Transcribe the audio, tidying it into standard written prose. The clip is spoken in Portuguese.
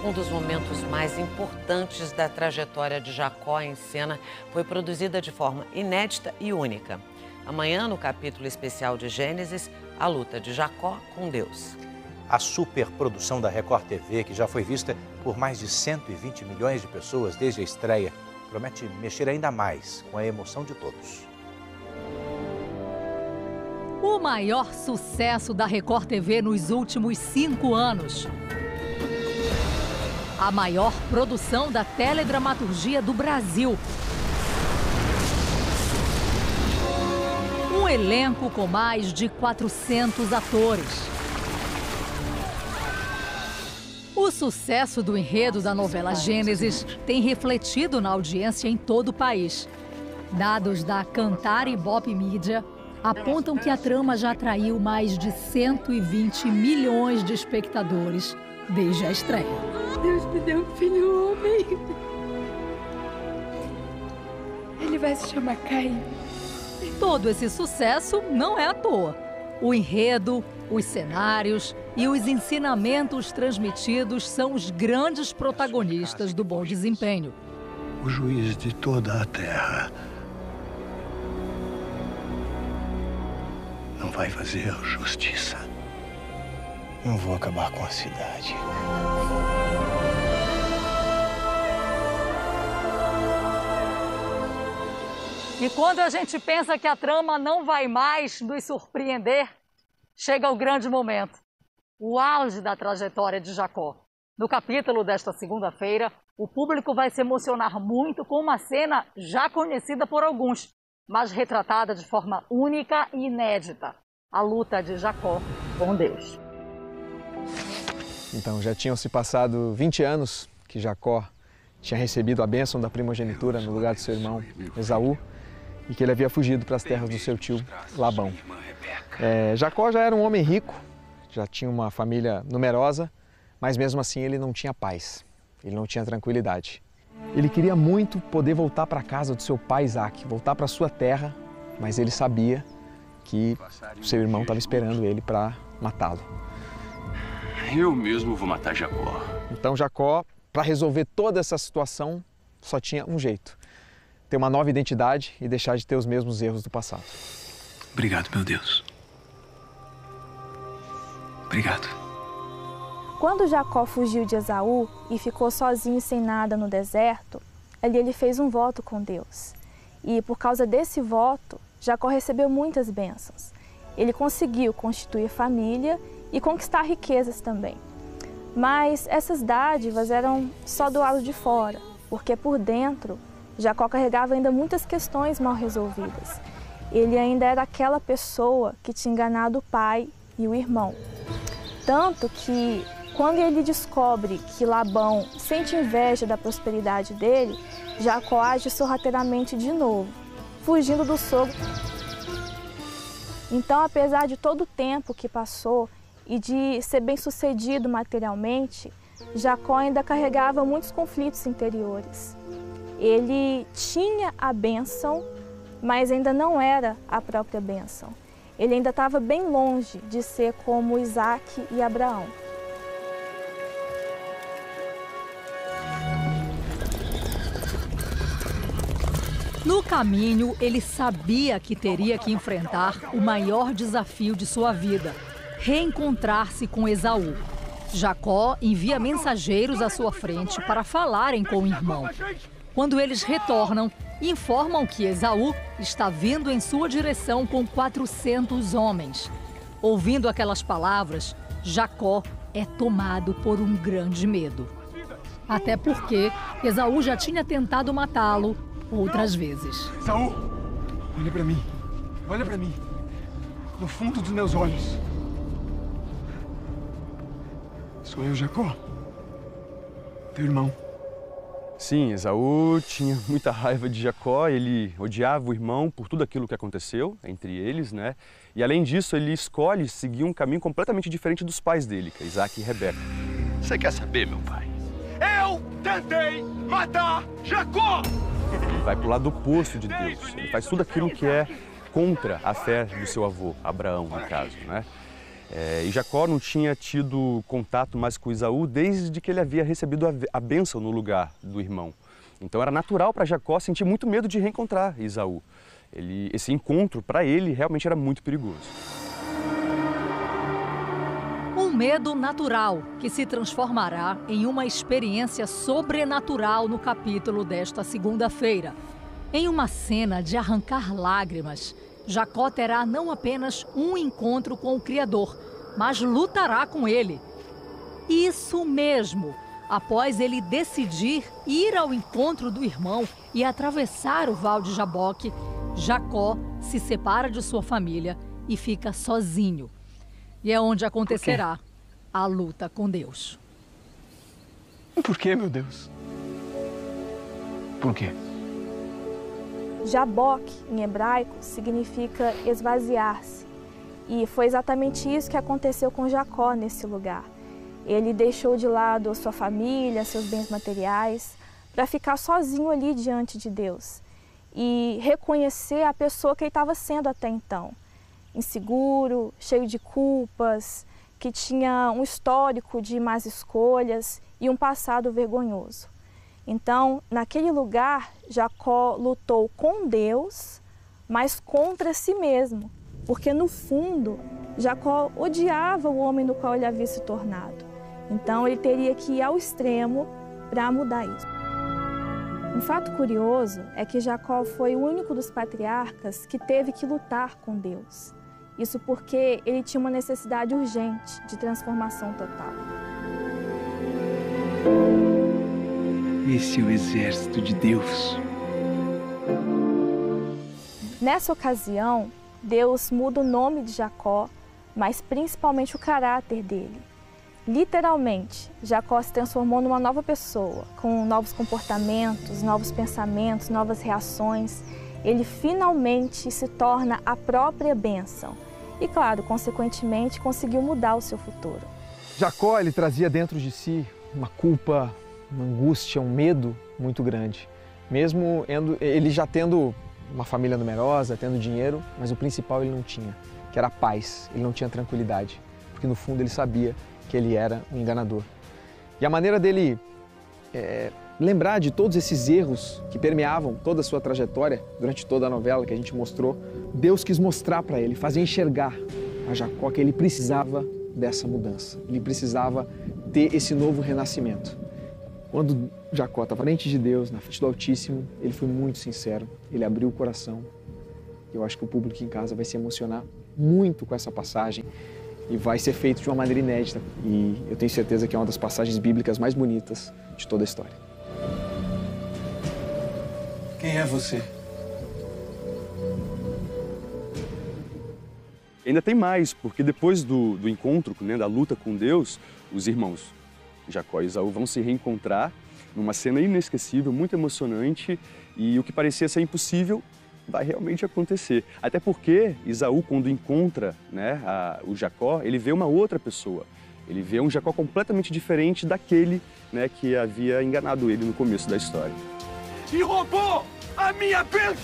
Um dos momentos mais importantes da trajetória de Jacó em cena foi produzida de forma inédita e única. Amanhã, no capítulo especial de Gênesis, a luta de Jacó com Deus. A superprodução da Record TV, que já foi vista por mais de 120 milhões de pessoas desde a estreia, promete mexer ainda mais com a emoção de todos. O maior sucesso da Record TV nos últimos 5 anos. A maior produção da teledramaturgia do Brasil. Um elenco com mais de 400 atores. O sucesso do enredo da novela Gênesis tem refletido na audiência em todo o país. Dados da Cantar Ibope Mídia apontam que a trama já atraiu mais de 120 milhões de espectadores desde a estreia. Deus me deu um filho homem. Ele vai se chamar Caim. Todo esse sucesso não é à toa. O enredo, os cenários e os ensinamentos transmitidos são os grandes protagonistas do bom desempenho. O juiz de toda a terra não vai fazer justiça. Não vou acabar com a cidade. E quando a gente pensa que a trama não vai mais nos surpreender, chega o grande momento, o auge da trajetória de Jacó. No capítulo desta segunda-feira, o público vai se emocionar muito com uma cena já conhecida por alguns, mas retratada de forma única e inédita, a luta de Jacó com Deus. Então, já tinham se passado 20 anos que Jacó tinha recebido a bênção da primogenitura no lugar de seu irmão Esaú, e que ele havia fugido para as terras do seu tio Labão. Jacó já era um homem rico, já tinha uma família numerosa, mas mesmo assim ele não tinha paz, ele não tinha tranquilidade. Ele queria muito poder voltar para a casa do seu pai Isaac, voltar para a sua terra, mas ele sabia que o seu irmão estava esperando ele para matá-lo. Eu mesmo vou matar Jacó. Então Jacó, para resolver toda essa situação, só tinha um jeito: ter uma nova identidade e deixar de ter os mesmos erros do passado. Obrigado, meu Deus. Obrigado. Quando Jacó fugiu de Esaú e ficou sozinho e sem nada no deserto, ali ele fez um voto com Deus. E por causa desse voto, Jacó recebeu muitas bênçãos. Ele conseguiu constituir família e conquistar riquezas também. Mas essas dádivas eram só do lado de fora, porque por dentro Jacó carregava ainda muitas questões mal resolvidas. Ele ainda era aquela pessoa que tinha enganado o pai e o irmão. Tanto que, quando ele descobre que Labão sente inveja da prosperidade dele, Jacó age sorrateiramente de novo, fugindo do sogro. Então, apesar de todo o tempo que passou e de ser bem-sucedido materialmente, Jacó ainda carregava muitos conflitos interiores. Ele tinha a bênção, mas ainda não era a própria bênção. Ele ainda estava bem longe de ser como Isaac e Abraão. No caminho, ele sabia que teria que enfrentar o maior desafio de sua vida: reencontrar-se com Esaú. Jacó envia mensageiros à sua frente para falarem com o irmão. Quando eles retornam, informam que Esaú está vindo em sua direção com 400 homens. Ouvindo aquelas palavras, Jacó é tomado por um grande medo. Até porque Esaú já tinha tentado matá-lo outras vezes. Esaú, olha para mim. Olha para mim. No fundo dos meus olhos. Sou eu, Jacó. Teu irmão. Sim, Esaú tinha muita raiva de Jacó, ele odiava o irmão por tudo aquilo que aconteceu entre eles, né? E além disso, ele escolhe seguir um caminho completamente diferente dos pais dele, que é Isaac e Rebeca. Você quer saber, meu pai? Eu tentei matar Jacó! Ele vai pro lado oposto de Deus, ele faz tudo aquilo que é contra a fé do seu avô, Abraão, no caso, né? E Jacó não tinha tido contato mais com Esaú desde que ele havia recebido a bênção no lugar do irmão. Então era natural para Jacó sentir muito medo de reencontrar Esaú. Esse encontro, para ele, realmente era muito perigoso. Um medo natural que se transformará em uma experiência sobrenatural no capítulo desta segunda-feira. Em uma cena de arrancar lágrimas, Jacó terá não apenas um encontro com o Criador, mas lutará com ele. Isso mesmo! Após ele decidir ir ao encontro do irmão e atravessar o Val de Jaboque, Jacó se separa de sua família e fica sozinho. E é onde acontecerá a luta com Deus. Por quê, meu Deus? Por quê? Jaboque, em hebraico, significa esvaziar-se. E foi exatamente isso que aconteceu com Jacó nesse lugar. Ele deixou de lado a sua família, seus bens materiais, para ficar sozinho ali diante de Deus e reconhecer a pessoa que ele estava sendo até então. Inseguro, cheio de culpas, que tinha um histórico de más escolhas e um passado vergonhoso. Então, naquele lugar, Jacó lutou com Deus, mas contra si mesmo, porque no fundo, Jacó odiava o homem no qual ele havia se tornado. Então, ele teria que ir ao extremo para mudar isso. Um fato curioso é que Jacó foi o único dos patriarcas que teve que lutar com Deus. Isso porque ele tinha uma necessidade urgente de transformação total. Esse é o exército de Deus. Nessa ocasião, Deus muda o nome de Jacó, mas principalmente o caráter dele. Literalmente, Jacó se transformou numa nova pessoa, com novos comportamentos, novos pensamentos, novas reações. Ele finalmente se torna a própria bênção. E, claro, consequentemente, conseguiu mudar o seu futuro. Jacó, ele trazia dentro de si uma culpa, uma angústia, um medo muito grande. Mesmo ele já tendo uma família numerosa, tendo dinheiro, mas o principal ele não tinha, que era a paz. Ele não tinha tranquilidade, porque no fundo ele sabia que ele era um enganador. E a maneira dele lembrar de todos esses erros que permeavam toda a sua trajetória durante toda a novela que a gente mostrou, Deus quis mostrar para ele, fazer enxergar a Jacó que ele precisava dessa mudança, ele precisava ter esse novo renascimento. Quando Jacó estava frente de Deus, na frente do Altíssimo, ele foi muito sincero, ele abriu o coração. Eu acho que o público em casa vai se emocionar muito com essa passagem e vai ser feito de uma maneira inédita. E eu tenho certeza que é uma das passagens bíblicas mais bonitas de toda a história. Quem é você? Ainda tem mais, porque depois do encontro, né, da luta com Deus, os irmãos Jacó e Esaú vão se reencontrar numa cena inesquecível, muito emocionante, e o que parecia ser impossível vai realmente acontecer. Até porque Esaú, quando encontra, né, o Jacó, ele vê uma outra pessoa. Ele vê um Jacó completamente diferente daquele, né, que havia enganado ele no começo da história. E roubou a minha bênção!